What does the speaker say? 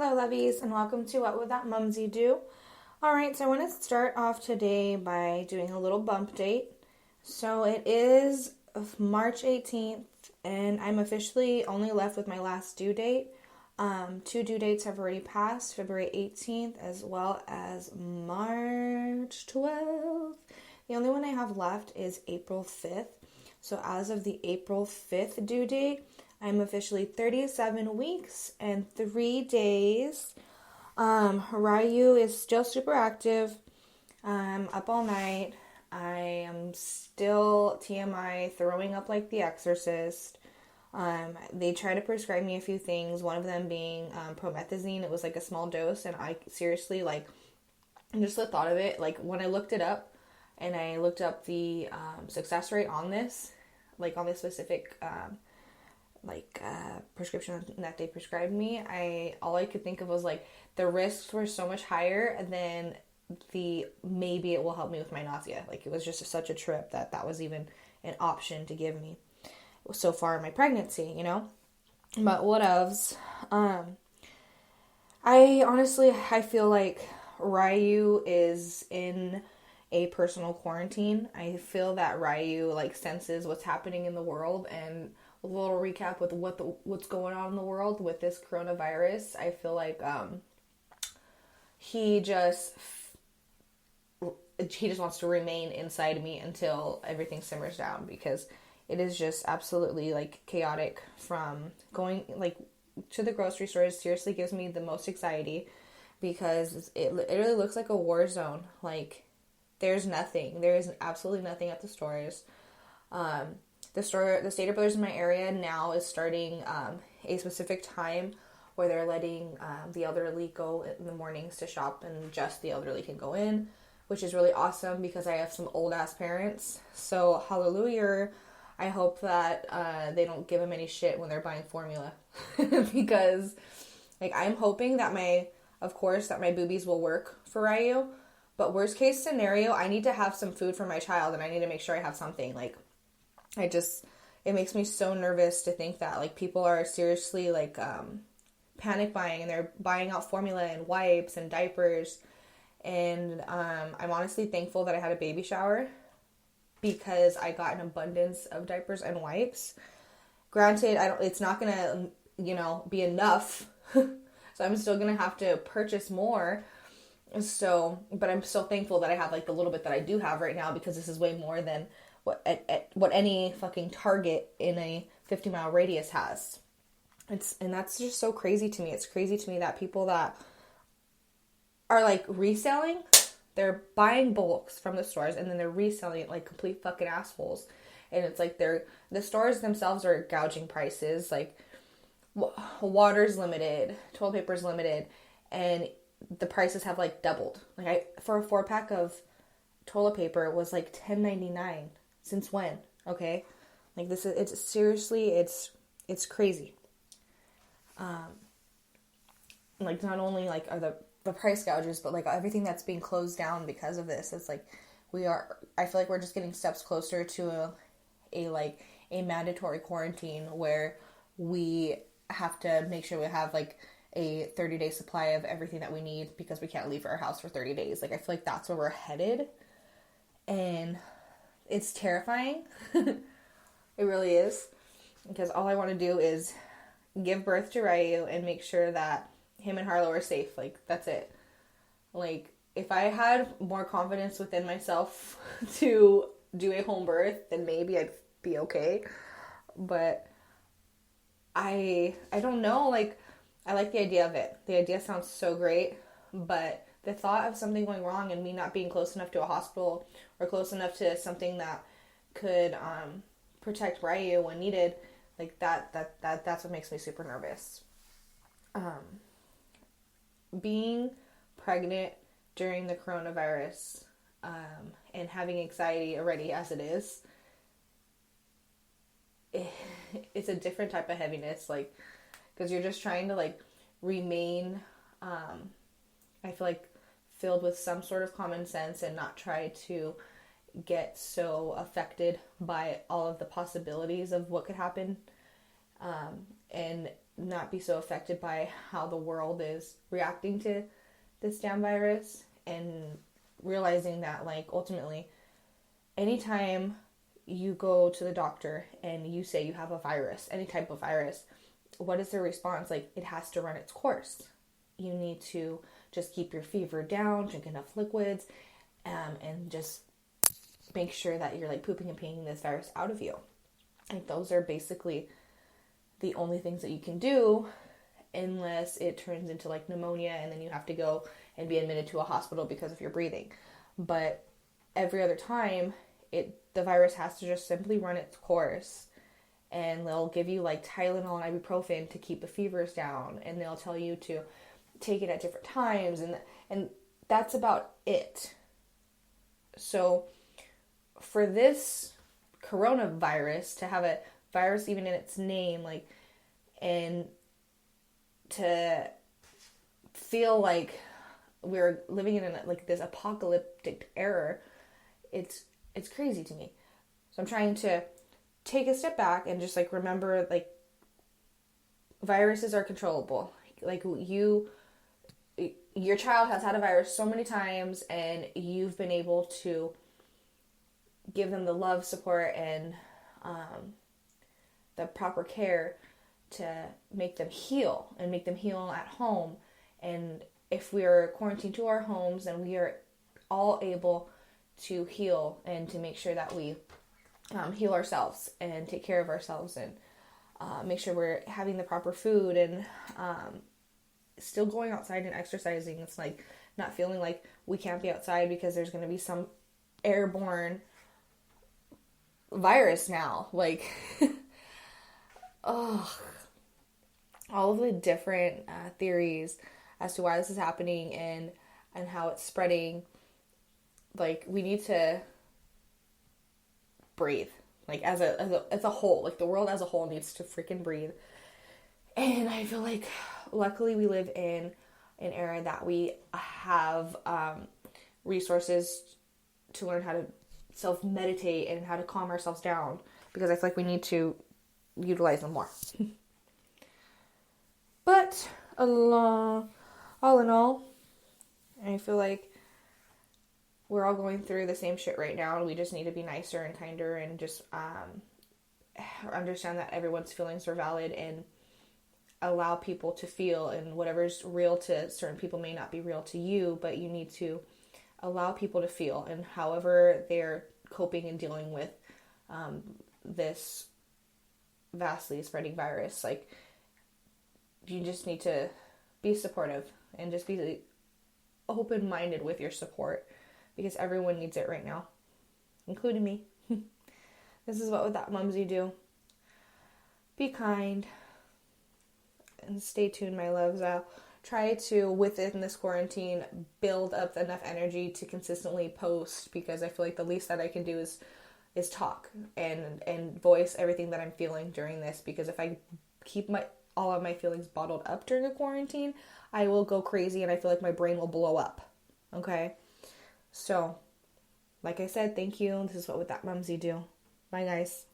Hello, lovies, and welcome to What Would That Mumsy Do? Alright, so I want to start off today by doing a little bump date. So it is March 18th, and I'm officially only left with my last due date. Two due dates have already passed, February 18th as well as March 12th. The only one I have left is April 5th. So as of the April 5th due date, I'm officially 37 weeks and 3 days. Ryu is still super active. I'm up all night. I am still TMI throwing up like The Exorcist. They try to prescribe me a few things, one of them being promethazine. It was like a small dose, and I seriously, just the thought of it, when I looked it up, and I looked up the success rate on this, on this specific prescription that they prescribed me, all I could think of was the risks were so much higher than the maybe it will help me with my nausea. It was just such a trip that was even an option to give me so far in my pregnancy, But what else? I feel like Ryu is in a personal quarantine. I feel that Ryu senses what's happening in the world, and a little recap with what's going on in the world with this coronavirus. I feel like he just wants to remain inside me until everything simmers down, because it is just absolutely chaotic. From going to the grocery store, it seriously gives me the most anxiety, because it really looks like a war zone. There is absolutely nothing at the stores. The Stater Brothers in my area now is starting a specific time where they're letting the elderly go in the mornings to shop, and just the elderly can go in, which is really awesome because I have some old ass parents. So hallelujah, I hope that they don't give them any shit when they're buying formula because I'm hoping that my boobies will work for Ryu, but worst case scenario, I need to have some food for my child, and I need to make sure I have something. It makes me so nervous to think that people are seriously panic buying, and they're buying out formula and wipes and diapers. And I'm honestly thankful that I had a baby shower, because I got an abundance of diapers and wipes. Granted, it's not gonna be enough, so I'm still gonna have to purchase more. So, but I'm so thankful that I have the little bit that I do have right now, because this is way more than what any fucking Target in a 50-mile radius has. And that's just so crazy to me. It's crazy to me that people that are reselling, they're buying bulks from the stores, and then they're reselling it like complete fucking assholes. And it's the stores themselves are gouging prices. Water's limited, toilet paper's limited, and the prices have doubled. For a 4-pack of toilet paper, it was $10.99. Since when? Okay, it's seriously, it's crazy. Not only are the price gouges, but everything that's being closed down because of this. It's I feel like we're just getting steps closer to a mandatory quarantine, where we have to make sure we have a 30-day supply of everything that we need, because we can't leave our house for 30 days. I feel like that's where we're headed, and it's terrifying. It really is, because all I want to do is give birth to Ryu and make sure that him and Harlow are safe. That's it. If I had more confidence within myself to do a home birth, then maybe I'd be okay. But I don't know. I like the idea of it. The idea sounds so great, but the thought of something going wrong and me not being close enough to a hospital or close enough to something that could protect Ryu when needed, that's what makes me super nervous. Being pregnant during the coronavirus, and having anxiety already as it is, it's a different type of heaviness, because you're just trying to remain, I feel filled with some sort of common sense, and not try to get so affected by all of the possibilities of what could happen. And not be so affected by how the world is reacting to this damn virus, and realizing that, like, ultimately, anytime you go to the doctor and you say you have a virus, any type of virus, what is their response? Like, it has to run its course. You need to just keep your fever down, drink enough liquids, and just make sure that you're, like, pooping and peeing this virus out of you. Like, those are basically the only things that you can do, unless it turns into, like, pneumonia and then you have to go and be admitted to a hospital because of your breathing. But every other time, the virus has to just simply run its course, and they'll give you, like, Tylenol and ibuprofen to keep the fevers down, and they'll tell you to take it at different times, and that's about it. So for this coronavirus to have a virus even in its name, like, and to feel like we're living in like this apocalyptic era, it's crazy to me. So I'm trying to take a step back and just, like, remember, like, viruses are controllable. Like, your child has had a virus so many times, and you've been able to give them the love, support, and the proper care to make them heal, and make them heal at home. And if we're quarantined to our homes, then we are all able to heal and to make sure that we heal ourselves and take care of ourselves, and make sure we're having the proper food, and still going outside and exercising. It's like not feeling like we can't be outside because there's going to be some airborne virus now. Like, all of the different theories as to why this is happening and how it's spreading. Like, we need to breathe. Like, as a whole, like, the world as a whole needs to freaking breathe. And I feel like, luckily, we live in an era that we have resources to learn how to self-meditate and how to calm ourselves down, because I feel like we need to utilize them more. But all in all, I feel like we're all going through the same shit right now, and we just need to be nicer and kinder, and just understand that everyone's feelings are valid, and allow people to feel, and whatever's real to certain people may not be real to you, but you need to allow people to feel, and however they're coping and dealing with this vastly spreading virus. Like, you just need to be supportive and just be open-minded with your support, because everyone needs it right now, including me. This is what that Mumsy do. Be kind. And stay tuned, my loves. I'll try to, within this quarantine, build up enough energy to consistently post, because I feel like the least that I can do is talk and voice everything that I'm feeling during this, because if I keep all of my feelings bottled up during a quarantine, I will go crazy, and I feel like my brain will blow up. Okay? So, like I said, thank you. This is what Would That Mumsy Do. Bye, guys.